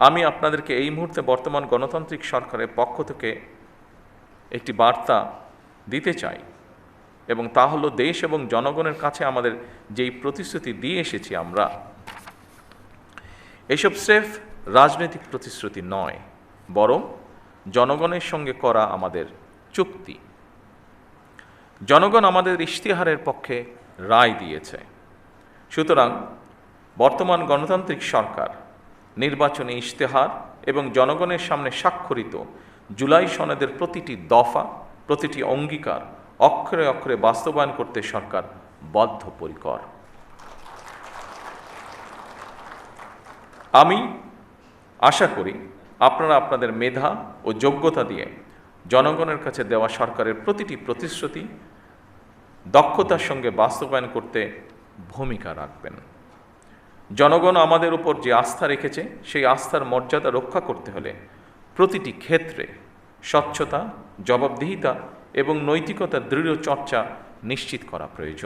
আমি আপনাদেরকে এই মুহূর্তে বর্তমান গণতান্ত্রিক সরকারের পক্ষ থেকে একটি বার্তা দিতে চাই, এবং তা হলো দেশ এবং জনগণের কাছে আমাদের যেই প্রতিশ্রুতি দিয়ে এসেছি আমরা, এসব স্রেফ রাজনৈতিক প্রতিশ্রুতি নয়, বরং জনগণের সঙ্গে করা আমাদের চুক্তি। জনগণ আমাদের ইশতেহারের পক্ষে রায় দিয়েছে। সুতরাং বর্তমান গণতান্ত্রিক সরকার নির্বাচনী ইশতেহার এবং জনগণের সামনে স্বাক্ষরিত জুলাই সনদের প্রতিটি দফা, প্রতিটি অঙ্গীকার অক্ষরে অক্ষরে বাস্তবায়ন করতে সরকার বদ্ধপরিকর। আমি আশা করি আপনারা আপনাদের মেধা ও যোগ্যতা দিয়ে জনগণের কাছে দেওয়া সরকারের প্রতিটি প্রতিশ্রুতি দক্ষতার সঙ্গে বাস্তবায়ন করতে ভূমিকা রাখবেন। জনগণ আমাদের উপর যে আস্থা রেখেছে, সেই আস্থার মর্যাদা রক্ষা করতে হলে প্রতিটি ক্ষেত্রে স্বচ্ছতা, জবাবদিহিতা এবং নৈতিকতার দৃঢ় চর্চা নিশ্চিত করা প্রয়োজন।